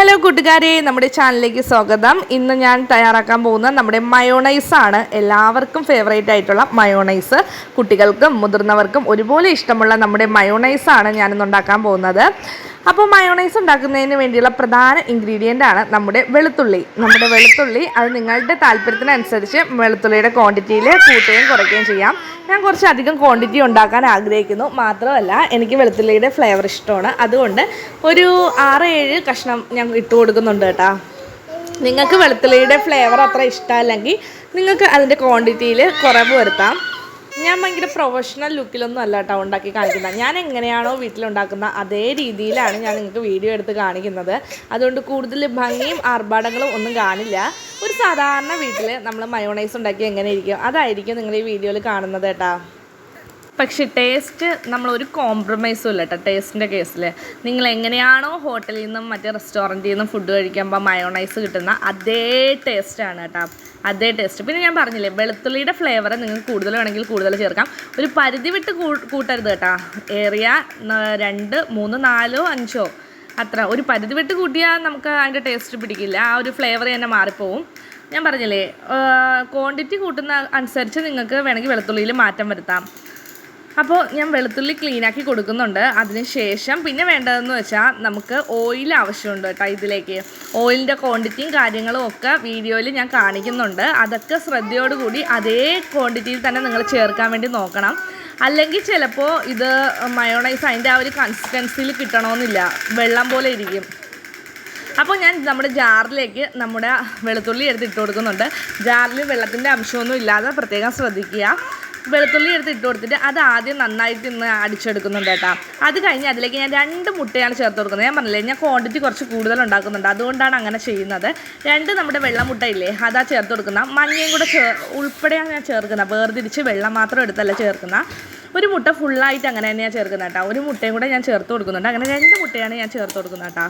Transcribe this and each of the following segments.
Hello കൂട്ടുകാരെ, നമ്മുടെ ചാനലിലേക്ക് സ്വാഗതം. ഇന്ന് ഞാൻ തയ്യാറാക്കാൻ പോകുന്ന നമ്മുടെ മയോണൈസാണ്. എല്ലാവർക്കും ഫേവറേറ്റ് ആയിട്ടുള്ള മയോണൈസ്, കുട്ടികൾക്കും മുതിർന്നവർക്കും ഒരുപോലെ ഇഷ്ടമുള്ള നമ്മുടെ മയോണൈസാണ് ഞാനിന്ന് ഉണ്ടാക്കാൻ പോകുന്നത്. അപ്പോൾ മയോണൈസ് ഉണ്ടാക്കുന്നതിന് വേണ്ടിയുള്ള പ്രധാന ഇൻഗ്രീഡിയൻ്റ് ആണ് നമ്മുടെ വെളുത്തുള്ളി. അത് നിങ്ങളുടെ താല്പര്യത്തിനനുസരിച്ച് വെളുത്തുള്ളിയുടെ ക്വാണ്ടിറ്റിയിൽ കൂട്ടുകയും കുറയ്ക്കുകയും ചെയ്യാം. ഞാൻ കുറച്ചധികം ക്വാണ്ടിറ്റി ഉണ്ടാക്കാൻ ആഗ്രഹിക്കുന്നു. മാത്രമല്ല എനിക്ക് വെളുത്തുള്ളിയുടെ ഫ്ലേവർ ഇഷ്ടമാണ്. അതുകൊണ്ട് ഒരു 6-7 കഷ്ണം ഞാൻ ഇട്ട് കൊടുക്കുന്നുണ്ട് കേട്ടോ. നിങ്ങൾക്ക് വെളുത്തുള്ളിയുടെ ഫ്ലേവർ അത്ര ഇഷ്ടമല്ലെങ്കിൽ നിങ്ങൾക്ക് അതിൻ്റെ ക്വാണ്ടിറ്റിയിൽ കുറവ് വരുത്താം. ഞാൻ ഭയങ്കര പ്രൊഫഷണൽ ലുക്കിലൊന്നും അല്ല കേട്ടോ ഉണ്ടാക്കി കാണിക്കുന്നത്. ഞാൻ എങ്ങനെയാണോ വീട്ടിലുണ്ടാക്കുന്ന അതേ രീതിയിലാണ് ഞാൻ നിങ്ങൾക്ക് വീഡിയോ എടുത്ത് കാണിക്കുന്നത്. അതുകൊണ്ട് കൂടുതൽ ഭംഗിയും ആർഭാടങ്ങളും ഒന്നും കാണില്ല. ഒരു സാധാരണ വീട്ടിൽ നമ്മൾ മയോണൈസ് ഉണ്ടാക്കി എങ്ങനെ ഇരിക്കും അതായിരിക്കും നിങ്ങൾ ഈ വീഡിയോയിൽ കാണുന്നത് കേട്ടോ. പക്ഷേ ടേസ്റ്റ് നമ്മളൊരു കോംപ്രമൈസും ഇല്ല കേട്ടോ. ടേസ്റ്റിൻ്റെ കേസിൽ നിങ്ങൾ എങ്ങനെയാണോ ഹോട്ടലിൽ നിന്നും മറ്റേ റെസ്റ്റോറൻറ്റിൽ നിന്നും ഫുഡ് കഴിക്കുമ്പോൾ മയോണൈസ് കിട്ടുന്ന അതേ ടേസ്റ്റാണ് കേട്ടോ. അതേ ടേസ്റ്റ്. പിന്നെ ഞാൻ പറഞ്ഞില്ലേ, വെളുത്തുള്ളിയുടെ ഫ്ലേവർ നിങ്ങൾക്ക് കൂടുതൽ വേണമെങ്കിൽ കൂടുതൽ ചേർക്കാം. ഒരു പരിധി വിട്ട് കൂട്ടരുത് കേട്ടോ. ഏറിയ 2, 3, 4, 5 അത്ര ഒരു പരിധി വിട്ട് കൂട്ടിയാൽ നമുക്ക് അതിൻ്റെ ടേസ്റ്റ് പിടിക്കില്ല. ആ ഒരു ഫ്ലേവർ തന്നെ മാറിപ്പോവും. ഞാൻ പറഞ്ഞില്ലേ, ക്വാണ്ടിറ്റി കൂട്ടുന്ന അനുസരിച്ച് നിങ്ങൾക്ക് വേണമെങ്കിൽ വെളുത്തുള്ളിയിൽ മാറ്റം വരുത്താം. അപ്പോൾ ഞാൻ വെളുത്തുള്ളി ക്ലീനാക്കി കൊടുക്കുന്നുണ്ട്. അതിന് ശേഷം പിന്നെ വേണ്ടതെന്ന് വെച്ചാൽ നമുക്ക് ഓയിൽ ആവശ്യമുണ്ട് കേട്ടോ. ഇതിലേക്ക് ഓയിലിൻ്റെ ക്വാണ്ടിറ്റിയും കാര്യങ്ങളും ഒക്കെ വീഡിയോയിൽ ഞാൻ കാണിക്കുന്നുണ്ട്. അതൊക്കെ ശ്രദ്ധയോടുകൂടി അതേ ക്വാണ്ടിറ്റിയിൽ തന്നെ നിങ്ങൾ ചേർക്കാൻ വേണ്ടി നോക്കണം. അല്ലെങ്കിൽ ചിലപ്പോൾ ഇത് മയോണൈസ് അതിൻ്റെ ആ ഒരു കൺസിസ്റ്റൻസിയിൽ കിട്ടണമെന്നില്ല, വെള്ളം പോലെ ഇരിക്കും. അപ്പോൾ ഞാൻ നമ്മുടെ ജാറിലേക്ക് നമ്മുടെ വെളുത്തുള്ളി എടുത്ത് കൊടുക്കുന്നുണ്ട്. ജാറിൽ വെള്ളത്തിൻ്റെ അംശമൊന്നും ഇല്ലാതെ പ്രത്യേകം ശ്രദ്ധിക്കുക. വെളുത്തുള്ളി ഇട്ട് കൊടുത്തിട്ട് അത് ആദ്യം നന്നായിട്ട് ഇന്ന് അടിച്ചെടുക്കുന്നുണ്ട് കേട്ടോ. അത് കഴിഞ്ഞ് അതിലേക്ക് ഞാൻ 2 മുട്ടയാണ് ചേർത്ത് കൊടുക്കുന്നത്. ഞാൻ പറഞ്ഞില്ലേ, ഞാൻ ക്വാണ്ടിറ്റി കുറച്ച് കൂടുതൽ ഉണ്ടാക്കുന്നുണ്ട്, അതുകൊണ്ടാണ് അങ്ങനെ ചെയ്യുന്നത്. 2 നമ്മുടെ വെള്ള മുട്ട ഇല്ലേ, അതാ ചേർത്ത് കൊടുക്കുന്ന. മഞ്ഞയും കൂടെ ഉൾപ്പെടെയാണ് ഞാൻ ചേർക്കുന്നത്. വേർതിരിച്ച് വെള്ളം മാത്രം എടുത്തല്ല ചേർക്കുന്ന. ഒരു മുട്ട ഫുള്ളായിട്ട് അങ്ങനെ തന്നെയാണ് ചേർക്കുന്നത് കേട്ടോ. ഒരു മുട്ടയും കൂടെ ഞാൻ ചേർത്ത് കൊടുക്കുന്നുണ്ട്. അങ്ങനെ 2 മുട്ടയാണ് ഞാൻ ചേർത്ത് കൊടുക്കുന്നത് കേട്ടോ.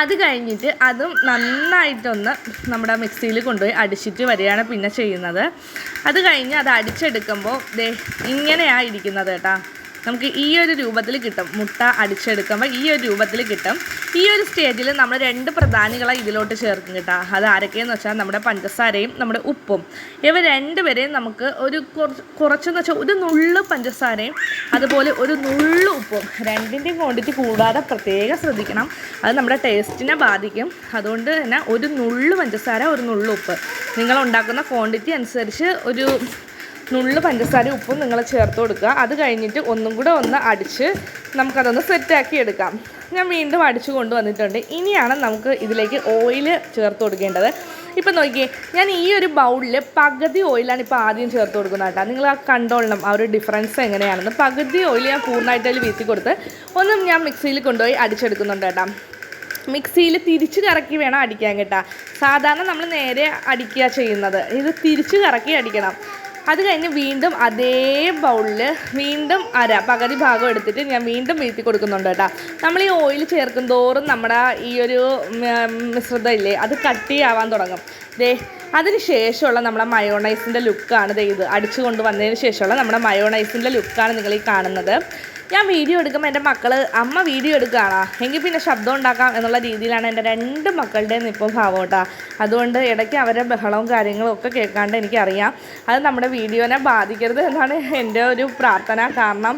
അത് കഴിഞ്ഞിട്ട് അതും നന്നായിട്ടൊന്ന് നമ്മുടെ മിക്സിയിൽ കൊണ്ടുപോയി അടിച്ചിട്ട് വരികയാണ് പിന്നെ ചെയ്യുന്നത്. അത് കഴിഞ്ഞ് അത് അടിച്ചെടുക്കുമ്പോൾ ഇങ്ങനെയാണ് ഇരിക്കുന്നത് കേട്ടോ. നമുക്ക് ഈ ഒരു രൂപത്തിൽ കിട്ടും. മുട്ട അടിച്ചെടുക്കുമ്പോൾ ഈ ഒരു രൂപത്തിൽ കിട്ടും. ഈ ഒരു സ്റ്റേജിൽ നമ്മൾ 2 പ്രധാനികളെ ഇതിലോട്ട് ചേർക്കും കേട്ടോ. അത് ആരൊക്കെയെന്ന് വെച്ചാൽ നമ്മുടെ പഞ്ചസാരയും നമ്മുടെ ഉപ്പും. ഇവ 2 പേരെയും നമുക്ക് ഒരു കുറച്ചെന്ന് വെച്ചാൽ ഒരു നുള്ളു പഞ്ചസാരയും അതുപോലെ ഒരു നുള്ളു ഉപ്പും, 2ൻ്റെയും ക്വാണ്ടിറ്റി കൂടാതെ പ്രത്യേകം ശ്രദ്ധിക്കണം. അത് നമ്മുടെ ടേസ്റ്റിനെ ബാധിക്കും. അതുകൊണ്ട് തന്നെ ഒരു നുള്ളു പഞ്ചസാര, ഒരു നുള്ളു ഉപ്പ്, നിങ്ങൾ ഉണ്ടാക്കുന്ന ക്വാണ്ടിറ്റി അനുസരിച്ച് ഒരു നുള്ളു പഞ്ചസാരയും ഉപ്പും നിങ്ങൾ ചേർത്ത് കൊടുക്കുക. അത് കഴിഞ്ഞിട്ട് ഒന്നും കൂടെ ഒന്ന് അടിച്ച് നമുക്കതൊന്ന് സെറ്റാക്കി എടുക്കാം. ഞാൻ വീണ്ടും അടിച്ചു കൊണ്ടുവന്നിട്ടുണ്ട്. ഇനിയാണ് നമുക്ക് ഇതിലേക്ക് ഓയിൽ ചേർത്ത് കൊടുക്കേണ്ടത്. ഇപ്പം നോക്കിയേ, ഞാൻ ഈ ഒരു ബൗളിൽ പകുതി ഓയിലാണ് ഇപ്പോൾ ആദ്യം ചേർത്ത് കൊടുക്കുന്നത് കേട്ടോ. നിങ്ങൾ കണ്ടോളണം ആ ഒരു ഡിഫറൻസ് എങ്ങനെയാണെന്ന്. പകുതി ഓയിൽ ഞാൻ പൂർണ്ണമായിട്ട് അതിൽ വീഴ്ത്തി കൊടുത്ത് ഒന്നും ഞാൻ മിക്സിയിൽ കൊണ്ടുപോയി അടിച്ചെടുക്കുന്നുണ്ട് കേട്ടോ. മിക്സിയിൽ തിരിച്ച് കറക്കി വേണം അടിക്കാൻ കേട്ടോ. സാധാരണ നമ്മൾ നേരെ അടിക്കുക ചെയ്യുന്നത്, ഇത് തിരിച്ച് കറക്കി അടിക്കണം. അത് കഴിഞ്ഞ് വീണ്ടും അതേ ബൗളിൽ വീണ്ടും പകുതി ഭാഗം എടുത്തിട്ട് ഞാൻ വീണ്ടും വീഴ്ത്തി കൊടുക്കുന്നുണ്ട് കേട്ടോ. നമ്മൾ ഈ ഓയിൽ ചേർക്കും തോറും നമ്മുടെ ഈ ഒരു മിശ്രിതം ഇല്ലേ, അത് കട്ടിയാവാൻ തുടങ്ങും. അതിന് ശേഷമുള്ള നമ്മുടെ മയോണൈസിൻ്റെ ലുക്കാണ് ഇത്. അടിച്ചു കൊണ്ട് വന്നതിന് ശേഷമുള്ള നമ്മുടെ മയോണൈസിൻ്റെ ലുക്കാണ് നിങ്ങൾ ഈ കാണുന്നത്. ഞാൻ വീഡിയോ എടുക്കുമ്പോൾ എൻ്റെ മക്കൾ അമ്മ വീഡിയോ എടുക്കുകയാണോ എങ്കിൽ പിന്നെ ശബ്ദം ഉണ്ടാക്കാം എന്നുള്ള രീതിയിലാണ് എൻ്റെ 2 മക്കളുടെയും ഇപ്പോൾ ഭാവം കേട്ടോ. അതുകൊണ്ട് ഇടയ്ക്ക് അവരുടെ ബഹളവും കാര്യങ്ങളും ഒക്കെ കേൾക്കാണ്ട് എനിക്കറിയാം. അത് നമ്മുടെ വീഡിയോനെ ബാധിക്കരുത് എന്നാണ് എൻ്റെ ഒരു പ്രാർത്ഥന. കാരണം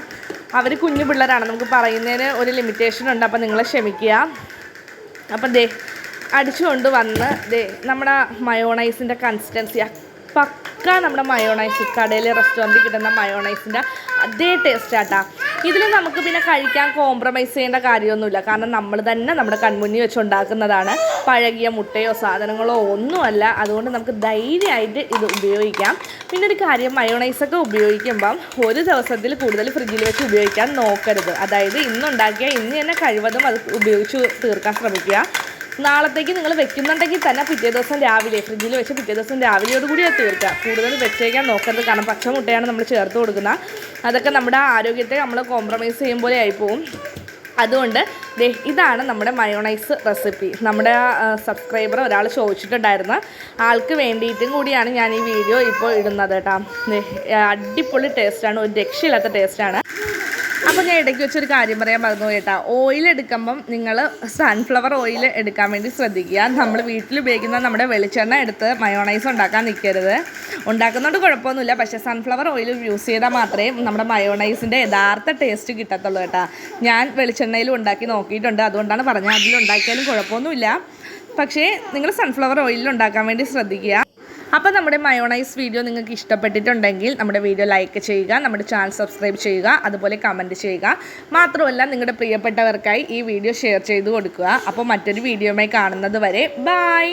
അവർ കുഞ്ഞു പിള്ളേരാണ്, നമുക്ക് പറയുന്നതിന് ഒരു ലിമിറ്റേഷൻ ഉണ്ട്. അപ്പോൾ നിങ്ങൾ ക്ഷമിക്കുക. അപ്പം അടിച്ചുകൊണ്ട് വന്ന് നമ്മുടെ മയോണൈസിൻ്റെ കൺസിസ്റ്റൻസി പക്ക നമ്മുടെ മയോണൈസ് കടയിൽ റെസ്റ്റോറൻറ്റിൽ കിട്ടുന്ന മയോണൈസിൻ്റെ അതേ ടേസ്റ്റ് ആട്ടാ. ഇതിൽ നമുക്ക് പിന്നെ കഴിക്കാൻ കോംപ്രമൈസ് ചെയ്യേണ്ട കാര്യമൊന്നുമില്ല. കാരണം നമ്മൾ തന്നെ നമ്മുടെ കൺമുന്നിൽ വെച്ച് ഉണ്ടാക്കുന്നതാണ്. പഴകിയ മുട്ടയോ സാധനങ്ങളോ ഒന്നുമല്ല. അതുകൊണ്ട് നമുക്ക് ധൈര്യമായിട്ട് ഇത് ഉപയോഗിക്കാം. പിന്നെ ഒരു കാര്യം, മയോണൈസൊക്കെ ഉപയോഗിക്കുമ്പം ഒരു ദിവസത്തിൽ കൂടുതൽ ഫ്രിഡ്ജിൽ വെച്ച് ഉപയോഗിക്കാൻ നോക്കരുത്. അതായത് ഇന്നുണ്ടാക്കിയാൽ ഇന്ന് തന്നെ കഴിവതും അത് ഉപയോഗിച്ച് തീർക്കാൻ ശ്രമിക്കുക. നാളത്തേക്ക് നിങ്ങൾ വെക്കുന്നുണ്ടെങ്കിൽ തന്നെ പിറ്റേ ദിവസം രാവിലെ ഫ്രിഡ്ജിൽ വെച്ച് പിറ്റേ ദിവസം രാവിലെയോടുകൂടി അത് തീർക്കുക. കൂടുതൽ വെച്ചേക്കാൻ നോക്കരുത്. കാരണം പച്ച മുട്ടയാണ് നമ്മൾ ചേർത്ത് കൊടുക്കുന്നത്. അതൊക്കെ നമ്മുടെ ആരോഗ്യത്തെ നമ്മൾ കോംപ്രമൈസ് ചെയ്യും പോലെ ആയിപ്പോവും. അതുകൊണ്ട് ഇതാണ് നമ്മുടെ മയോണൈസ് റെസിപ്പി. നമ്മുടെ സബ്സ്ക്രൈബർ ഒരാൾ ചോദിച്ചിട്ടുണ്ടായിരുന്നു. ആൾക്ക് വേണ്ടിയിട്ടും കൂടിയാണ് ഞാൻ ഈ വീഡിയോ ഇപ്പോൾ ഇടുന്നത് കേട്ടോ. അടിപൊളി ടേസ്റ്റാണ്, ഒരു രക്ഷയില്ലാത്ത ടേസ്റ്റാണ്. അപ്പോൾ അപ്പോൾ ഞാൻ ഇടയ്ക്ക് വെച്ചൊരു കാര്യം പറയാൻ മറന്നു കേട്ടോ. ഓയിൽ എടുക്കുമ്പം നിങ്ങൾ സൺഫ്ലവർ ഓയിൽ എടുക്കാൻ വേണ്ടി ശ്രദ്ധിക്കുക. നമ്മൾ വീട്ടിൽ ഉപയോഗിക്കുന്ന നമ്മുടെ വെളിച്ചെണ്ണ എടുത്ത് മയോണൈസ് ഉണ്ടാക്കാൻ നിൽക്കരുത്. ഉണ്ടാക്കുന്നതുകൊണ്ട് കുഴപ്പമൊന്നുമില്ല, പക്ഷേ സൺഫ്ലവർ ഓയിൽ യൂസ് ചെയ്താൽ മാത്രമേ നമ്മുടെ മയോണൈസിൻ്റെ യഥാർത്ഥ ടേസ്റ്റ് കിട്ടത്തുള്ളൂ കേട്ടോ. ഞാൻ വെളിച്ചെണ്ണയിലും ഉണ്ടാക്കി നോക്കിയിട്ടുണ്ട്, അതുകൊണ്ടാണ് പറഞ്ഞത്. അതിലുണ്ടാക്കിയാലും കുഴപ്പമൊന്നുമില്ല, പക്ഷേ നിങ്ങൾ സൺഫ്ലവർ ഓയിലിൽ ഉണ്ടാക്കാൻ വേണ്ടി ശ്രദ്ധിക്കുക. അപ്പോൾ നമ്മുടെ മയോണൈസ് വീഡിയോ നിങ്ങൾക്ക് ഇഷ്ടപ്പെട്ടിട്ടുണ്ടെങ്കിൽ നമ്മുടെ വീഡിയോ ലൈക്ക് ചെയ്യുക, നമ്മുടെ ചാനൽ സബ്സ്ക്രൈബ് ചെയ്യുക, അതുപോലെ കമൻറ്റ് ചെയ്യുക. മാത്രമല്ല നിങ്ങളുടെ പ്രിയപ്പെട്ടവർക്കായി ഈ വീഡിയോ ഷെയർ ചെയ്ത് കൊടുക്കുക. അപ്പോൾ മറ്റൊരു വീഡിയോയുമായി കാണുന്നത് വരെ ബൈ.